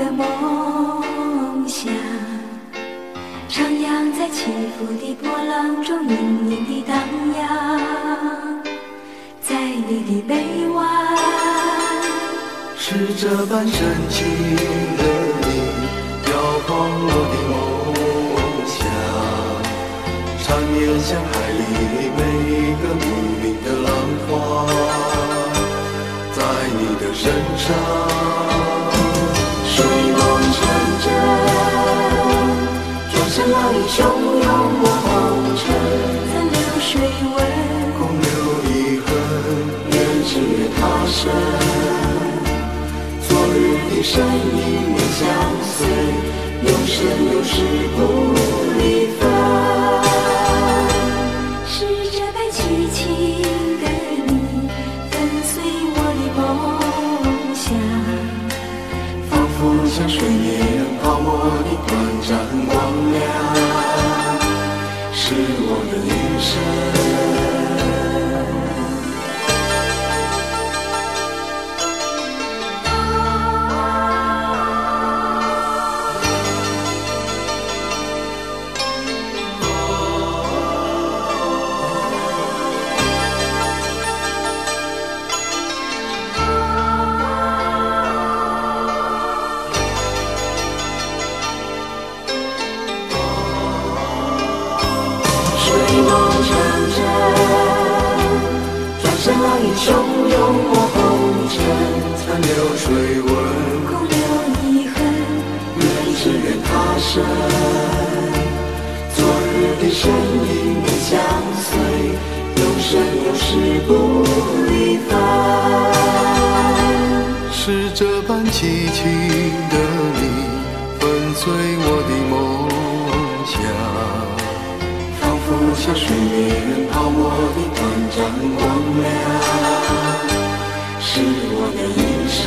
个梦想，徜徉在起伏的波浪中，隐隐地荡漾，在你的臂弯。是这般深情的你，摇晃我的梦想，缠绵像海里每个不明的浪花，在你的身上，睡梦成真，转身浪里汹涌我红尘，残留水纹，空留遗恨，愿只愿他生。昨日的身影面相随，永生永世不离分。是这般凄情的你，粉碎我的梦想，仿佛像水面泡沫的短暂光亮，是我的一生。浪影汹涌我红尘，残留水纹，空留遗恨，愿只愿他生。昨日的身影面相随，永生永世不离分。是这般凄情的你，粉碎我的梦想，仿佛像水面泡沫的短暂光亮，是我的一生。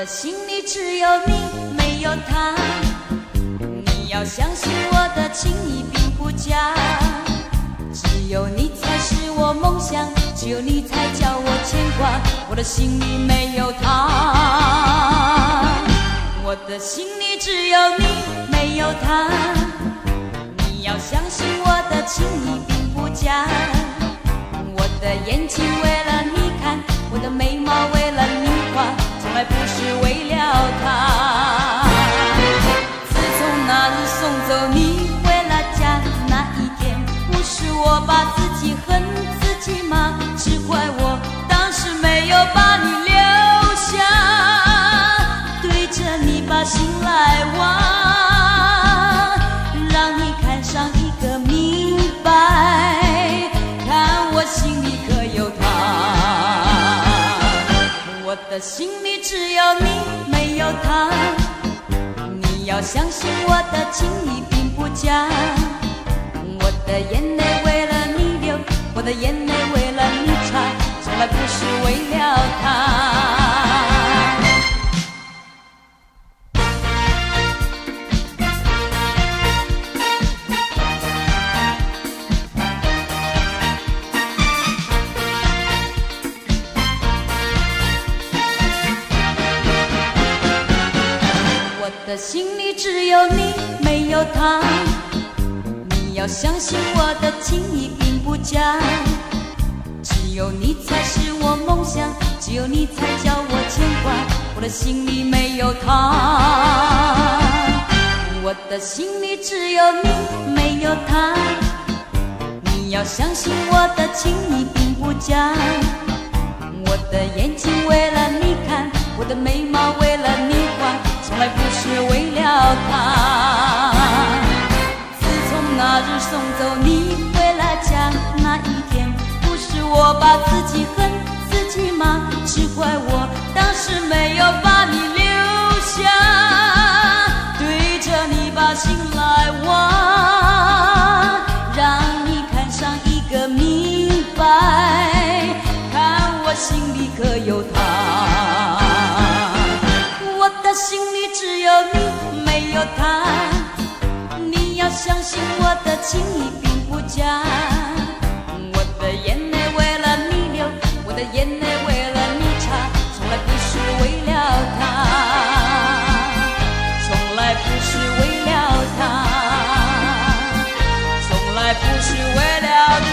心里只有你，没有他。你要相信我的情意并不假，只有你才是我梦想，只有你才叫我牵挂。我的心里没有他，我的心里只有你，没有他。你要相信我的情意并不假，我的眼睛为了你看，我的眉毛为了你画，从来不是为了他。自从那日送走你回了家那一天，不是我把自己恨自己吗？只怪我当时没有把你留下，对着你把心来挖，让你看上一个明白，看我心里可有他。我的心里只有你，没有他。你要相信我的情意并不假，我的眼泪为了你流，我的眼泪为了你擦，从来不是为了他。我的心里只有你，没有他。你要相信我的情意并不假，只有你才是我梦想，只有你才叫我牵挂。我的心里没有他，我的心里只有你，没有他。要相信我的情意并不假，我的眼睛为了你看，我的眉毛为了你画，从来不是为了他。自从那日送走你回了家那一天，不是我把自己恨自己吗？只怪我当时没有把你留下，对着你把心来挖，让你看上一个明白，看我心里可有他。我的心里只有你没有他，你要相信我的情意并不假，我的眼泪为了你流，我的眼泪为了你擦，从来不是为了他，从来不是为了他，从来不是为了他。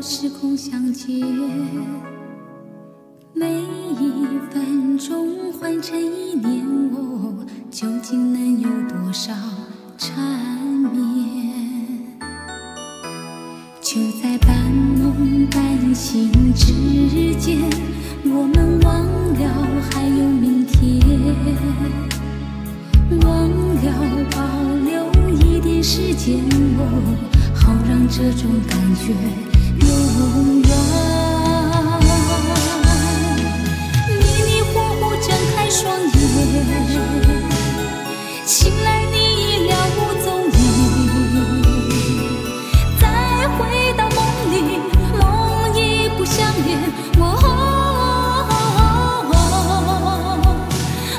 时空相见。中换成一年，我究竟能有多少缠绵？就在半梦半醒之间，我们忘了还有明天，忘了保留一点时间，好让这种感觉永远。迷迷糊糊睁开双眼，醒来你已了无踪影，再回到梦里，梦已不相连。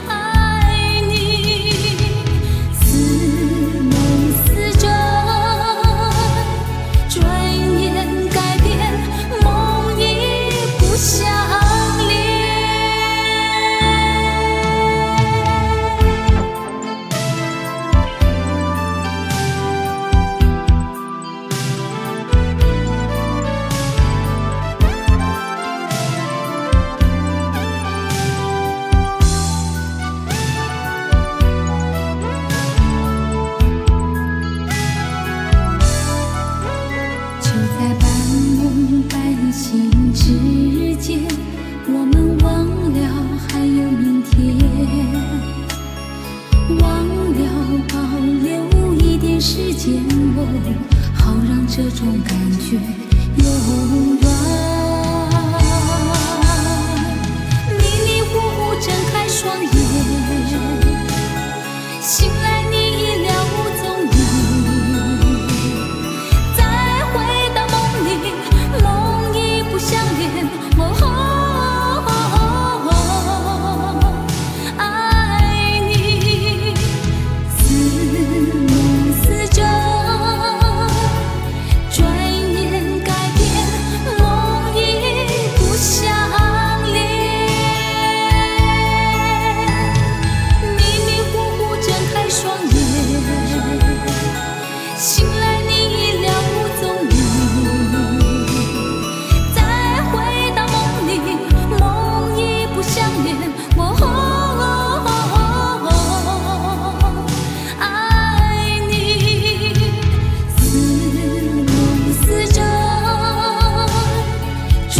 爱你，似梦似真，转眼改变，梦已不相连。就在半梦半醒之间，我们忘了还有明天，忘了保留一点时间，好让这种感觉永远。迷迷糊糊睁开双眼，醒来你已了无踪影，再回到梦里，梦已不相连。爱你，似梦似真，转眼改变，梦已不相连。迷迷糊糊睁开双眼，醒来你已了无踪影，再回到梦里，梦已不相连。爱你，似梦似真，转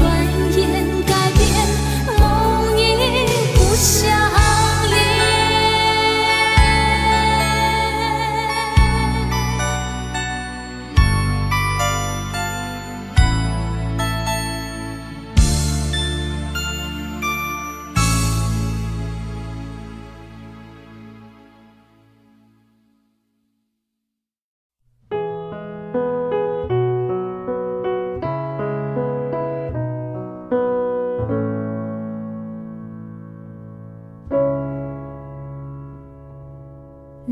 眼改变，梦已不相连。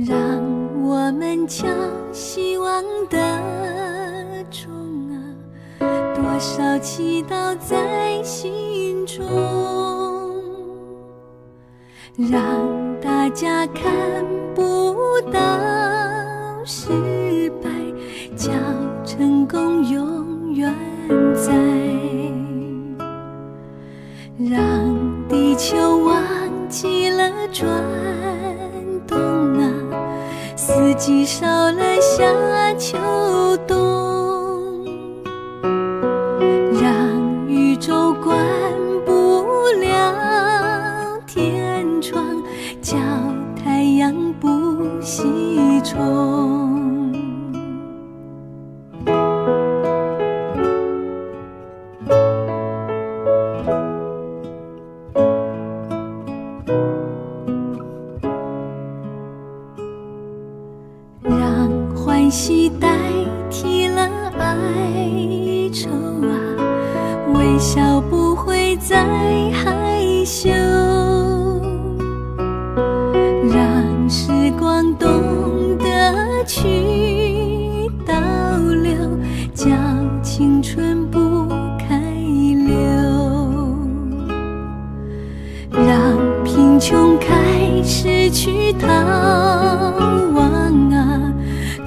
让我们将希望的种多少祈祷在心中，让大家看不到失败，叫成功永远在，让地球忘记了转动四季少了夏秋冬，让宇宙关不了天窗，叫太阳不西冲。让欢喜代替了哀愁微笑不会再害羞，让时光懂得去倒流，叫青春不开溜，让贫穷开始去逃亡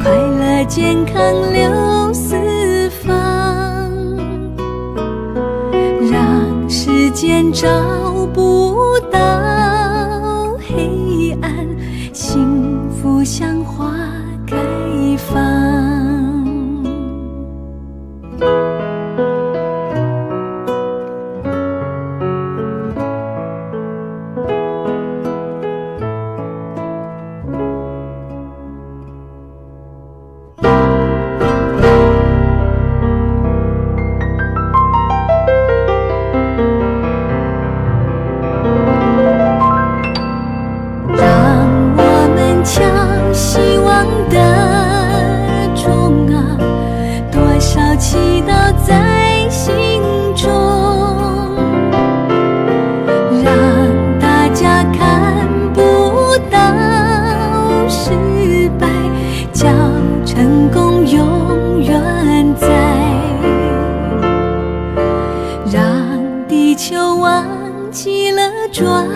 快乐健康流四方，让时间找不到祈祷在心中，让大家看不到失败，叫成功永远在，让地球忘记了转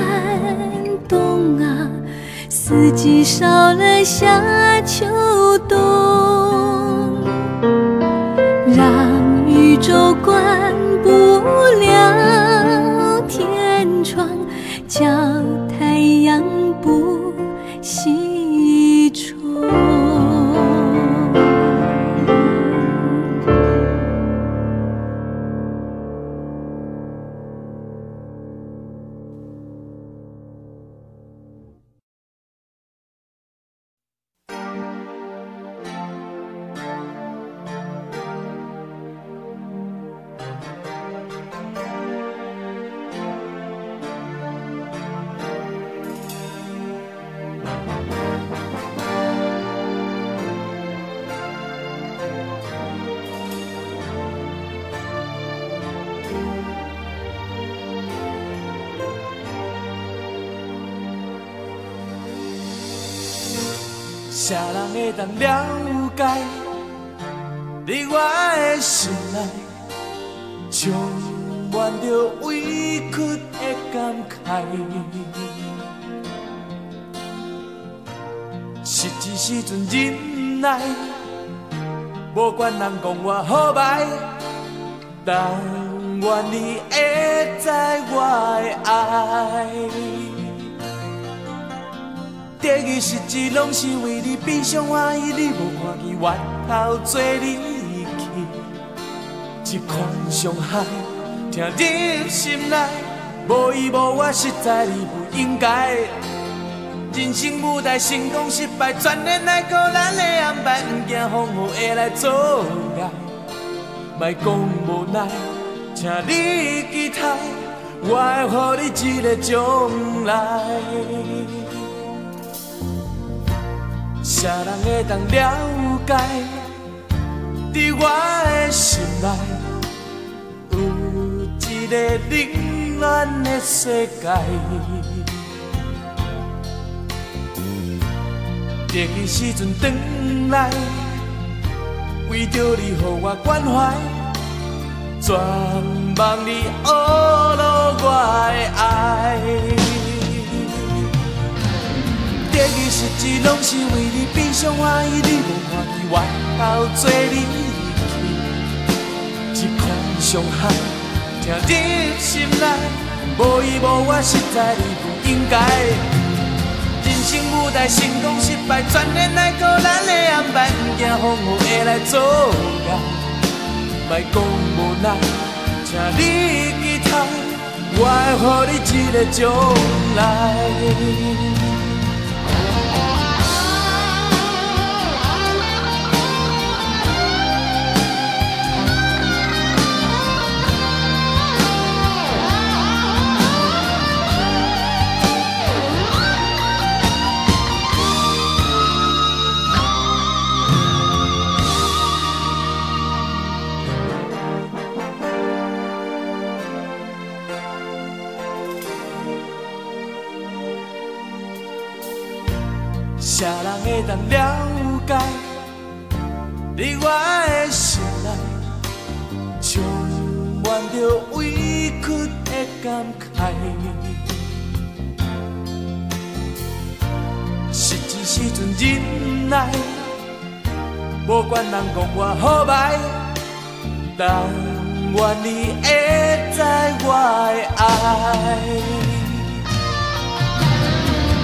动啊，四季少了夏秋冬，让宇宙关不了天窗，叫太阳不西冲。啥人会当了解你我的心内，充满着委屈的感慨。实际时阵忍耐，无管人讲我好歹，但愿你会知我的爱。得意失志，拢是为你悲伤欢喜，你无看见源头做离去，一款伤害听入心内，无依无我，实在你不应该。人生舞台成功失败，全然来靠咱的安排，不惊风雨会来阻碍，莫讲无奈，请你期待，我会予你一个将来。啥人会当了解？伫我的心内，有一个冷暖的世界。得意时阵转来，为着你予我关怀，全望你学落我的爱。得意失志，拢是为你悲伤欢喜，你无看见源头做离去，一款伤害听入心内，无依无我，实在你不应该。人生舞台成功失败，全然来靠咱的安排，不惊风雨会来阻碍，莫讲无奈，请你期待，我会予你一个将来。啥人会当了解？你我的心内，充满着委屈的感慨。实际时阵忍耐，无管人讲我好歹，但愿你会知我的爱。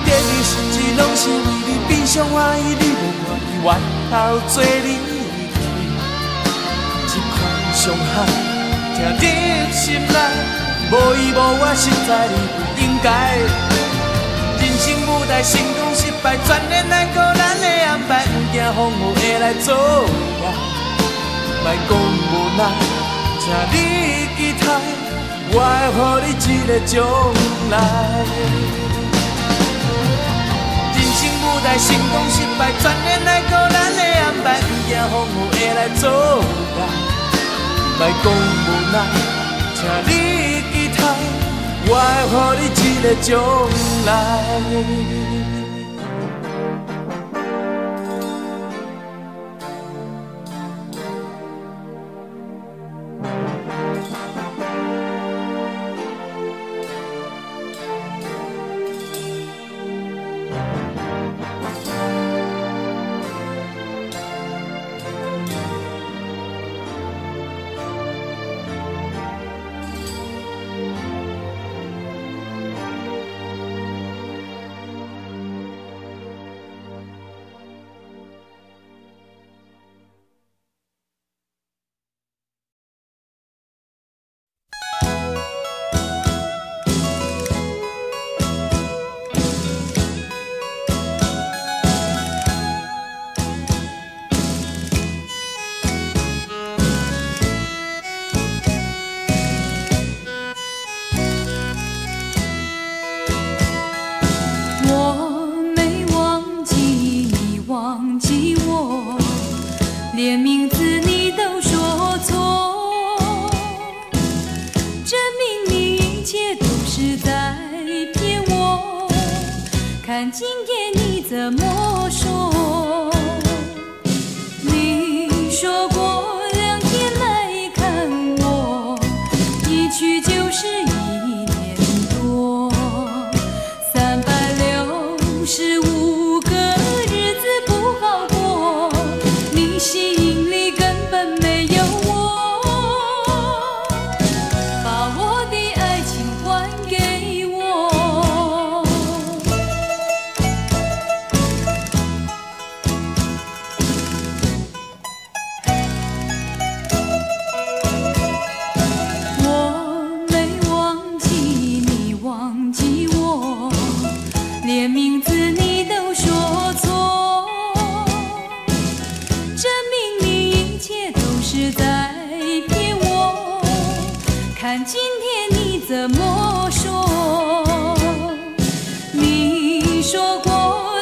得意失志，拢是为你悲伤欢喜，你无看见源头做离去，一款伤害听入心内，无依无我，实在你不应该。人生舞台成功失败，全然来靠咱的安排，不惊风雨会来阻碍，莫讲无奈，请你期待，我会予你一个将来。舞台成功失败，全然来靠咱的安排，不惊风雨会来阻碍，莫讲无奈，请你记住，我会予你一个将来。连名字你都说错，证明你一切都是在骗我。看今夜你怎么说？你说过2天来看我，一去就是1年多，365个日子不好过，你心里根本没有我，把我的爱情还给我。我没忘记你忘记我，连名字你都说错，证明你一切都是在骗我。看今天你怎么说？你说过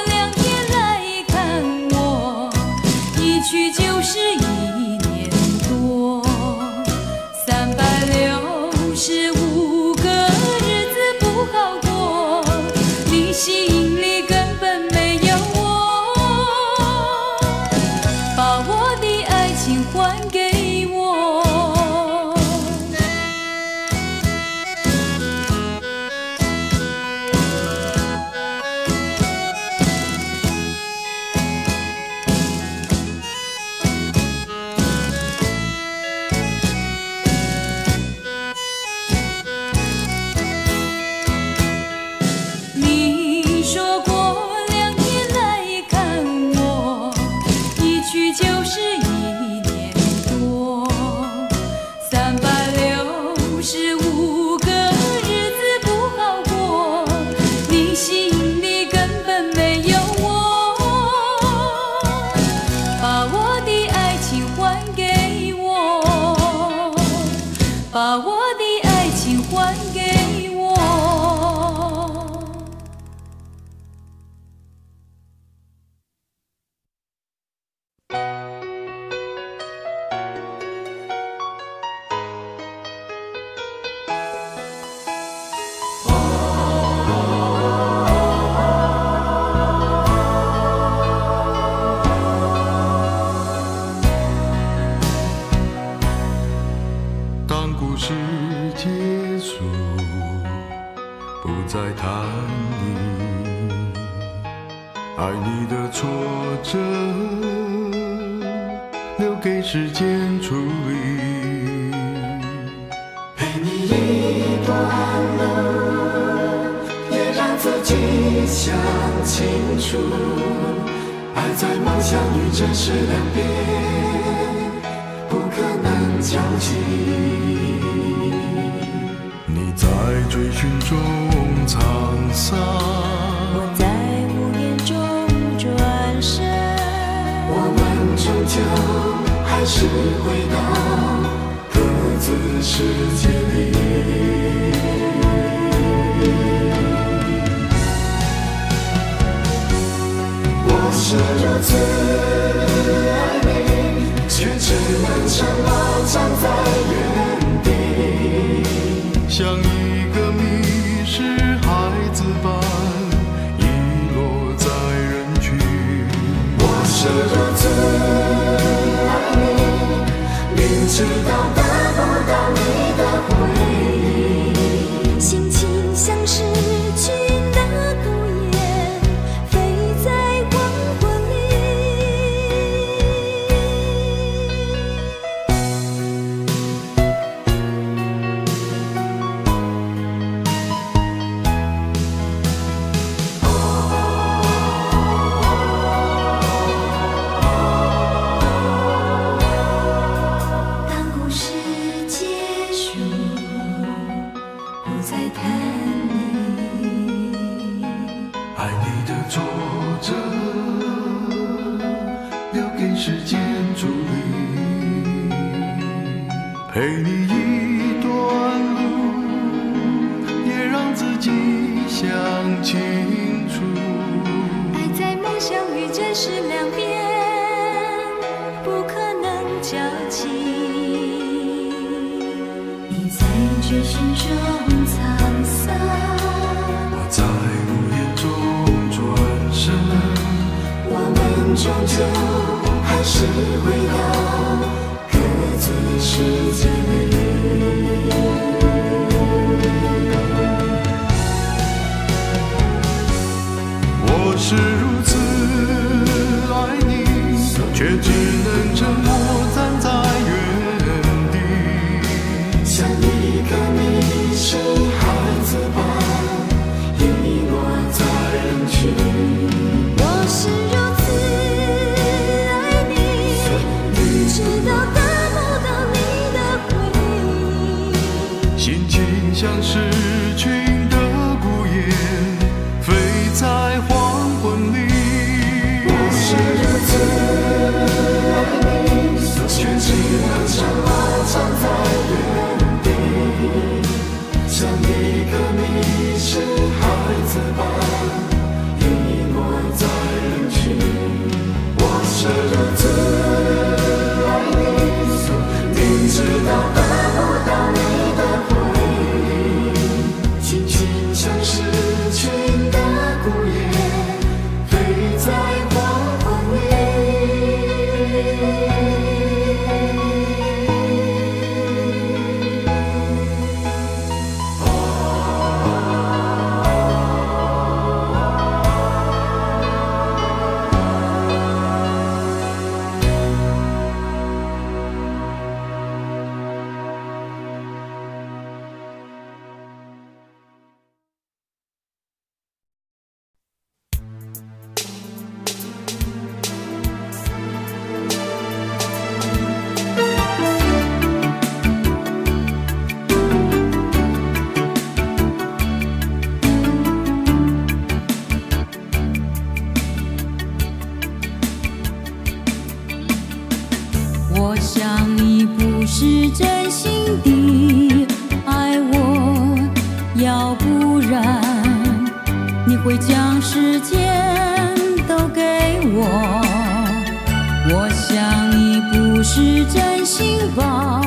2天来看我，一去就是1年多，365个日子不好过，你心里根本没有我，把我的爱情还给我。你说过2天来看我，一去就是1年多，365个日子不好过，你心里根本没有我，把我的爱情还给我，把我的爱情还给我。当故事结束，不再谈你爱你的挫折，留给时间处理。陪你一段路，也让自己想清楚，爱在梦想与真实两边，不可能交集。你在追寻中沧桑，我在无言中转身，我们终究还是回到各自世界里。我是如此爱你，却只能长老站在知道得不到你的回应，心情像失去的孤雁，飞在黄昏里。当故事结束，不再谈你。爱你的作者，留给时间处理，陪你一段路，也让自己想清楚。爱在梦想与真实两边，不可能交集。你在决心中沧桑，我在无言中转身，我们终究还是回到各自的世界里。我是如此爱你，却只能沉默站在原地。像一个迷失孩子般遗落在人群。我是如此爱你，直到得不到你的回应。心情像失群的孤雁，飞在黄昏里。我是如此爱你，却只能沉默站在原地，像一个迷失孩子般遗落在人群。我是如此爱你，明知道得不到你的回应，轻轻像失群的孤雁，飞在黄昏里。我想你不是真心的爱我，要不然你会将时间都给我。我想你不是真心保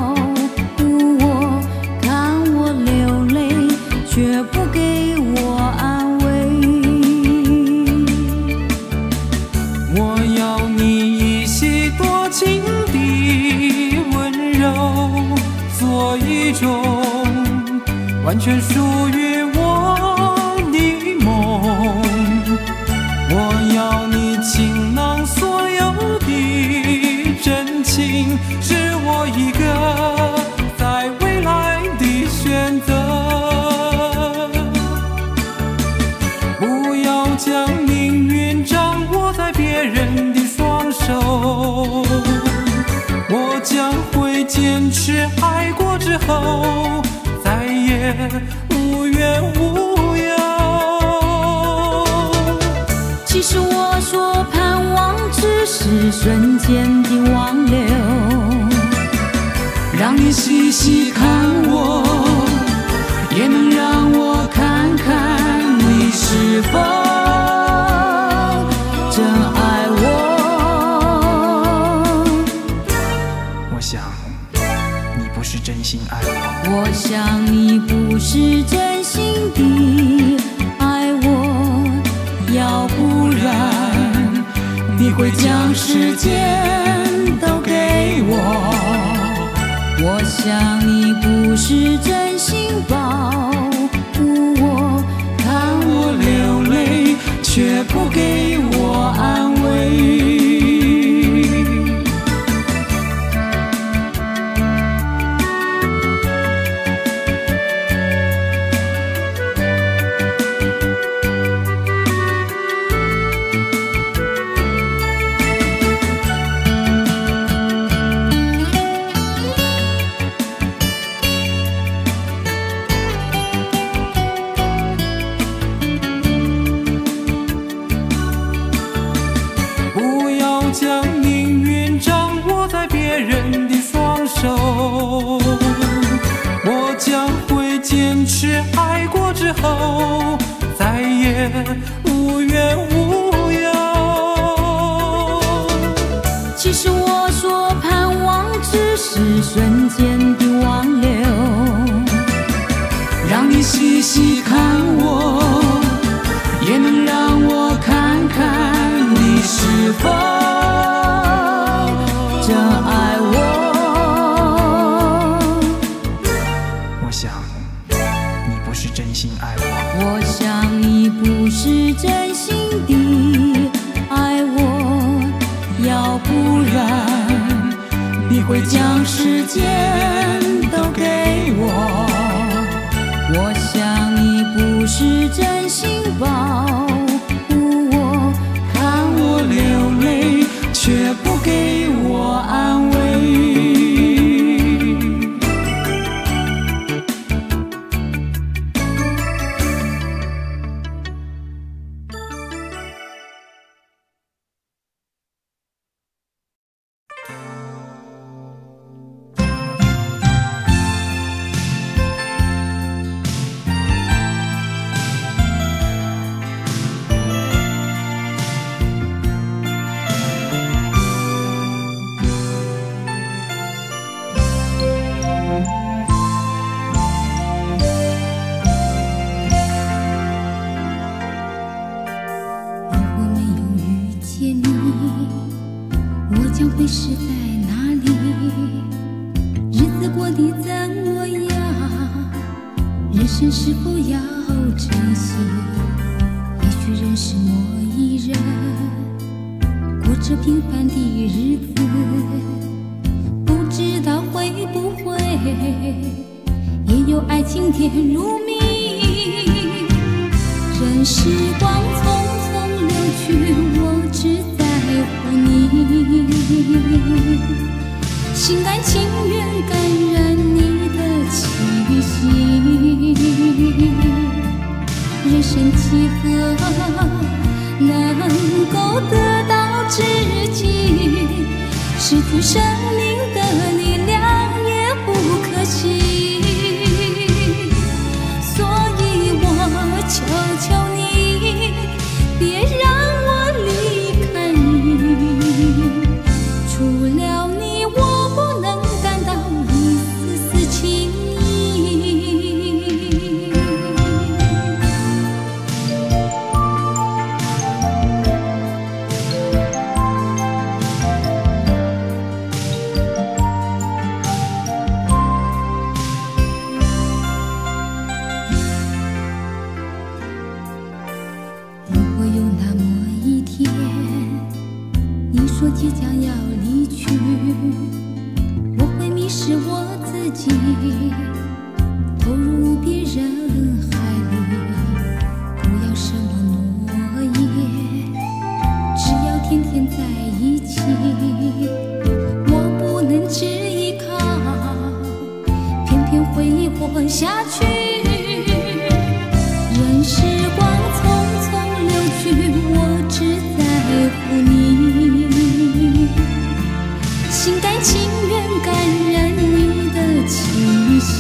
护我，看我流泪却不给我安慰。我要你一夕多情的温柔，做一种完全属于我的梦。我要你倾囊所有的真情，是我一个在未来的选择。不要将命运掌握在别人的双手，我将会坚持，爱过之后再也无怨无忧。其实我说盼望只是瞬间的挽留，让你细细看我，也能让我看看你是否真爱我。我想你不是真心爱我，我想你不是真心的爱我，要不然你会将时间都给我。我想你不是真心保护我，看我流泪，却不给我安慰。我将会坚持，爱过之后再也无怨无尤。其实我所盼望只是瞬间的挽留，让你细细看我，也能让我看看你是否真爱我。真心爱我，我想你不是真心的爱我，要不然你会将时间都给我。我想你不是真心保护我，看我流泪，却不给我安慰。会是在哪里？日子过得怎么样？人生是否要珍惜？也许认识某一人，过着平凡的日子，不知道会不会也有爱情甜如蜜。任时光匆匆流去，我只在乎你，心甘情愿感染你的气息。人生几何能够得到知己？失去生命的力量也不可惜。所以我求求你，别让我离开你。除了你，我不能感到一丝丝情意。如果有那么一天，你说即将要离去，我会迷失我自己，投入别人海里，不要什么诺言，只要天天在一起。我不能只依靠，偏偏会活下去。任时光匆匆流去，我只在乎你，心甘情愿感染你的气息。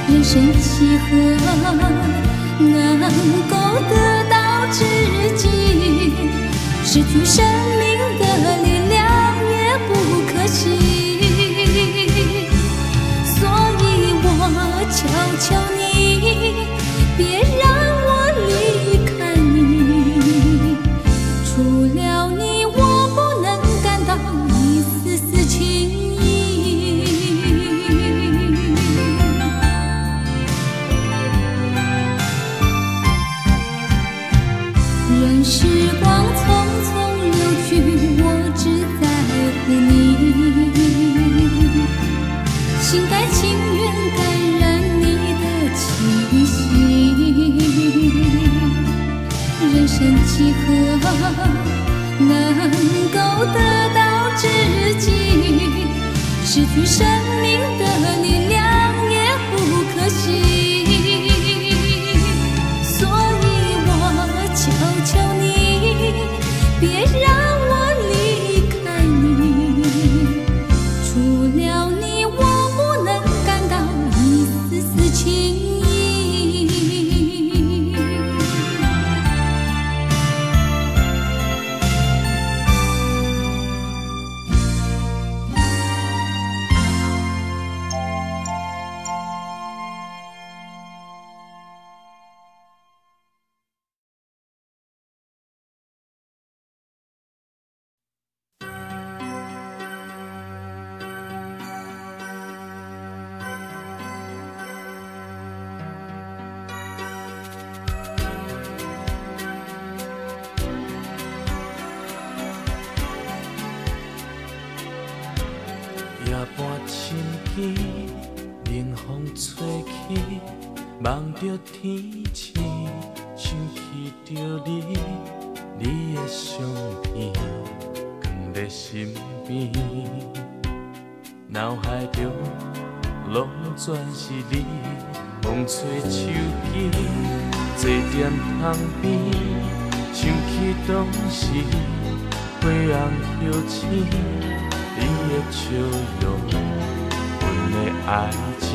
人生几何能够得到知己？失去生命的力量也不可惜。所以我求求你，别让我离开你。除了你，我不能感到一丝丝情契合，能够得到知己，失去生命的力量也不可惜。所以我求求你，别让我离开你，除了你，我不能感到一丝丝情意。夜半深更，冷风吹起，望着天星，想起着你，你的相片放在身边，脑海中拢全是你，风吹手机，坐踮窗边，想起当时花红摇醒。你的笑容，阮的爱情，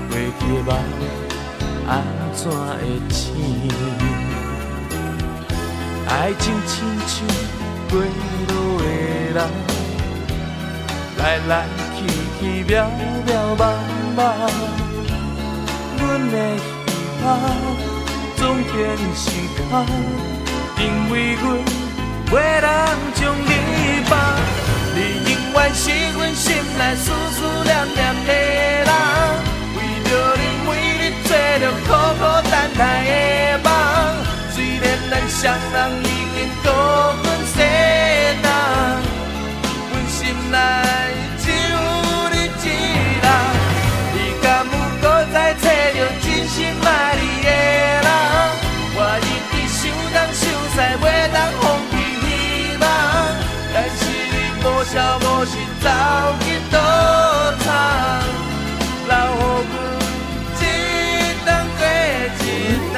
过去的梦安怎会醒？爱情亲像过路的人，来来去去，渺渺茫茫。阮的希望总变成空，因为阮袂人将你。你永远是阮心内思思念念的人，为着你每日做着苦苦等待的梦。虽然咱双人已经各分西东，阮心内只有你一人。你敢有搁再找着真心爱你的人？我一直想东想西，袂当放弃希望，但是。无消无息走去倒藏，留予阮一冬过一冬。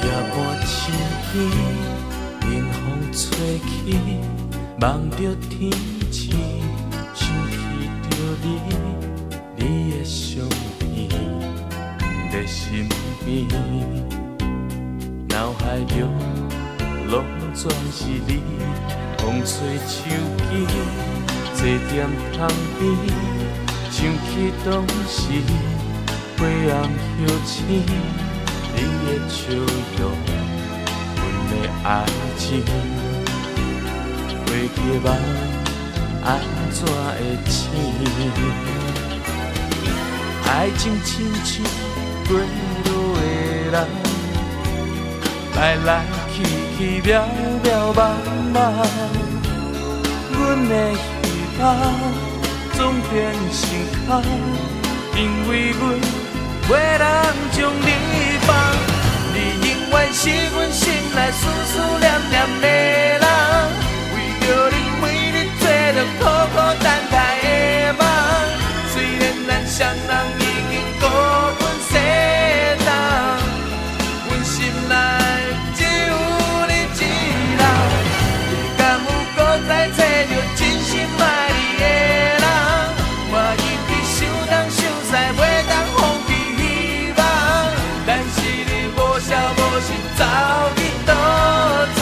夜半深更，冷风吹起。望着天星，想起着你，你的相片放在身边，脑海中拢全是你，风吹手机，坐踮窗边，想起当时花红摇醒，你的笑容，阮的爱情。过去的梦安怎会醒？爱情亲像过路的人，来来去去，渺渺茫茫。阮的希望总变成空，因为阮袂人将你放。你永远是阮心内思思念念的人。着你每日做着苦苦等待的梦，虽然咱双人已经各分西东，阮心内只有你一人。你敢有搁再找着真心爱你的人？我一直想东想西，袂当放弃希望，但是你无消无息走去倒藏，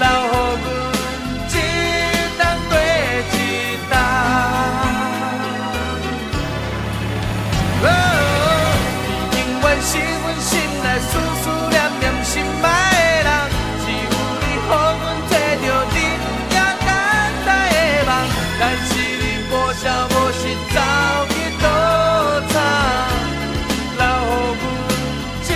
留予阮。是阮心内思思念念心爱的人，只有你予阮做着日夜等待的梦，但是你无消无息走去倒藏，留予阮一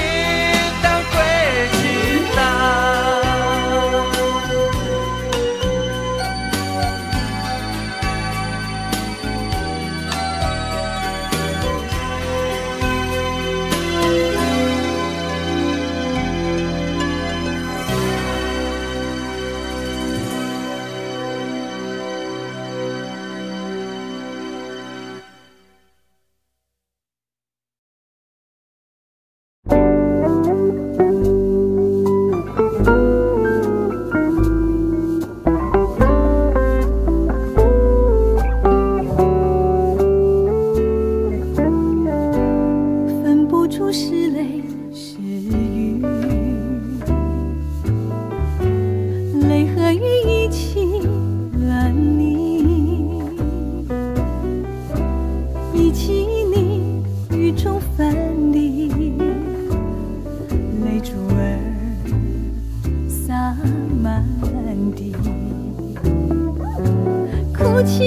哭泣，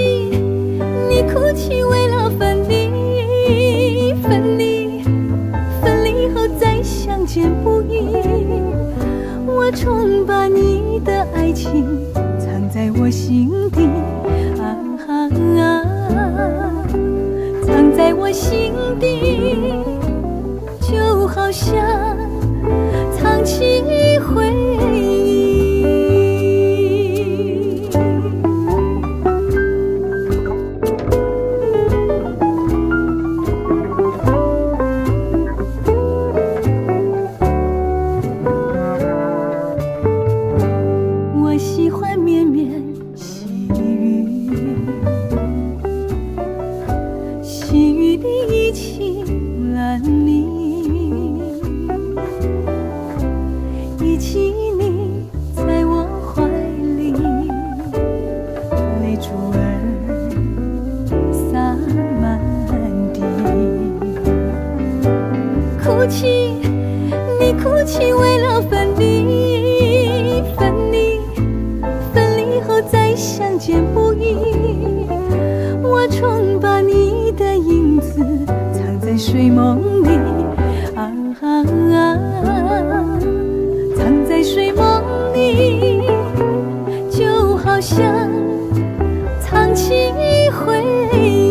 你哭泣为了分离，分离，分离后再相见不易。我终把你的爱情藏在我心底，藏在我心底，就好像藏起回忆。我喜欢绵绵细雨，细雨里一起蓝泥，一起你在我怀里，泪珠儿洒满地。哭泣，你哭泣为了分离，分离，分离后再相见不易。我终把你的影子藏在睡梦里，藏在睡梦里，就好像藏起回忆。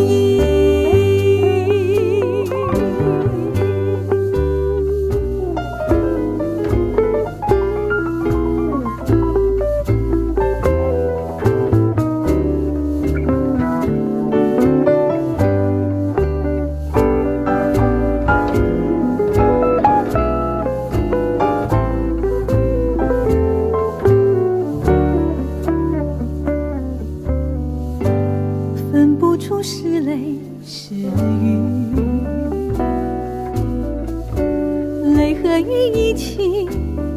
分不出是泪是雨，泪和雨一起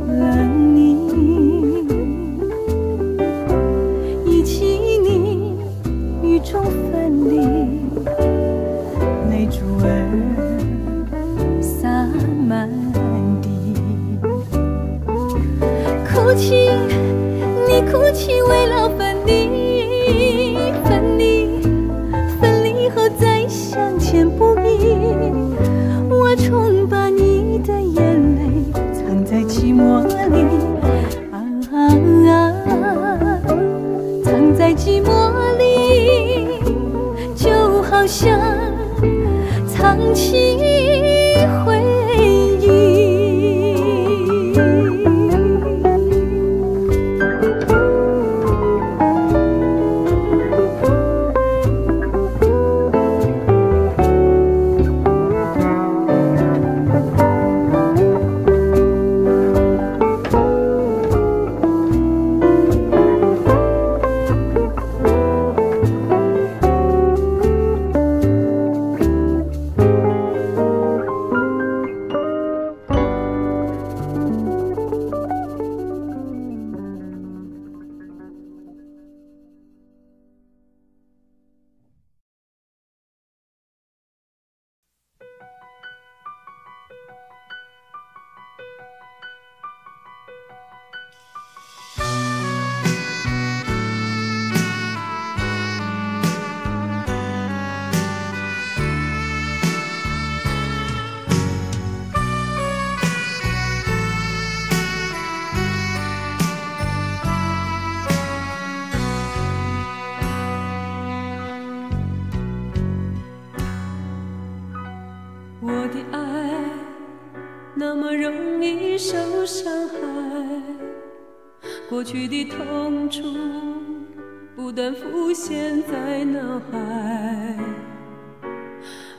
了你，一起你雨中分离，泪珠儿洒满地。哭泣，你哭泣为了分离，分离，分离后再相见不易。我终把你的眼泪藏在寂寞里，藏在寂寞里，就好像藏起回忆。我的爱那么容易受伤害，过去的痛楚不断浮现在脑海。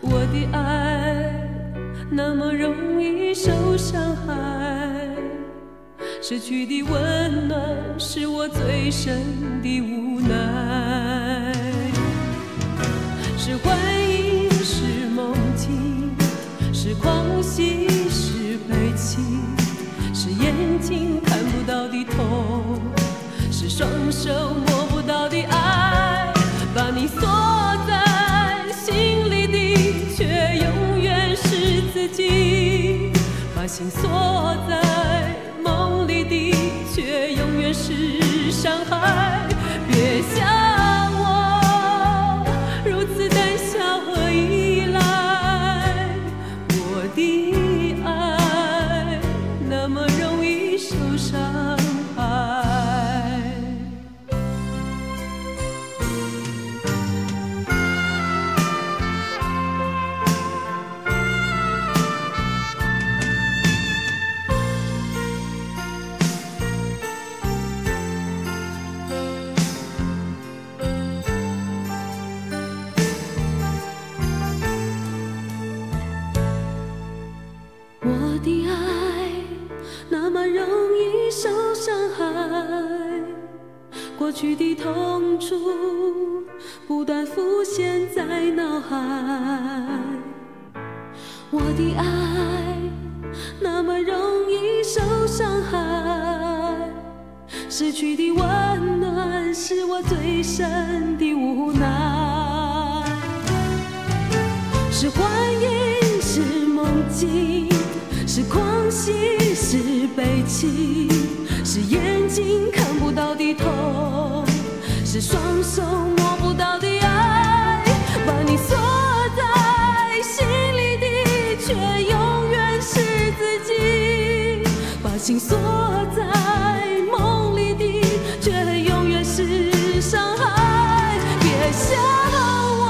我的爱那么容易受伤害，失去的温暖是我最深的无奈。是幻影，是梦境，是狂喜，是悲泣，是眼睛看不到的痛，是双手摸不到的爱。把你锁在心里的，却永远是自己；把心锁在梦里的，却永远是伤害。别想我去的痛楚不断浮现在脑海。我的爱那么容易受伤害，失去的温暖是我最深的无奈。是幻影，是梦境，是狂喜，是悲情，是眼睛看不到的痛，是双手摸不到的爱。把你锁在心里的，却永远是自己；把心锁在梦里的，却永远是伤害。别像我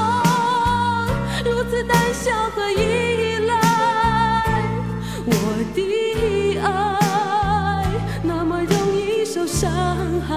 如此胆小和依赖，我的爱那么容易受伤害。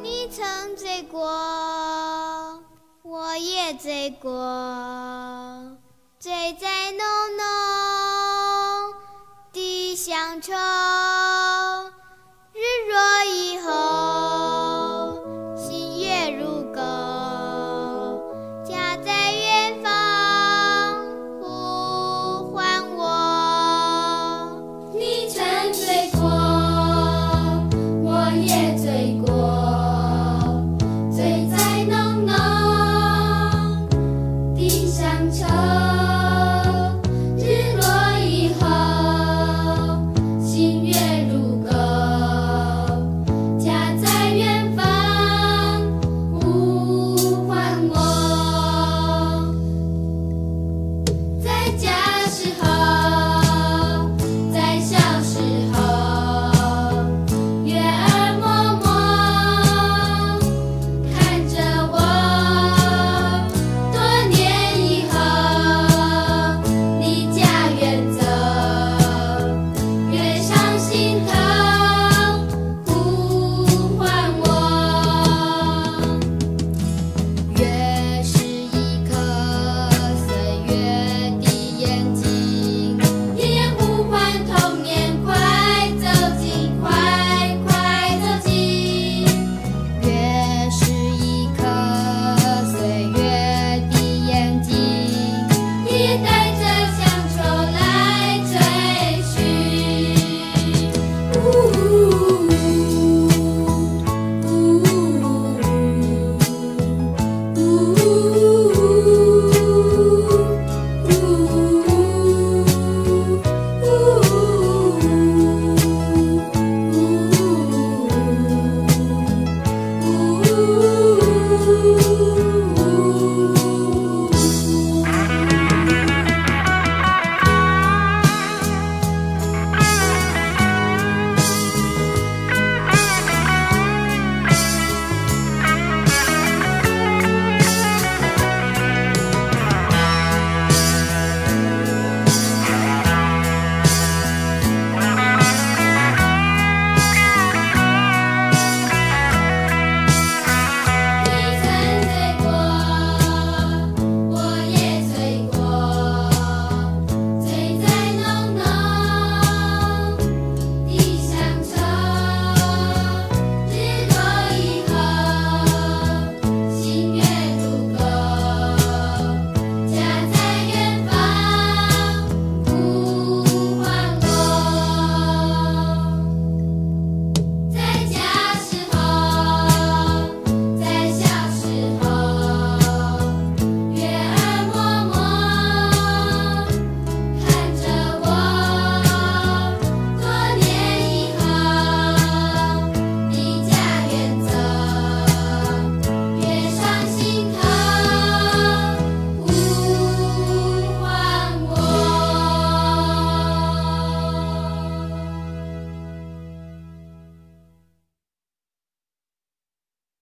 你曾醉过，我也醉过，醉在浓浓的乡愁。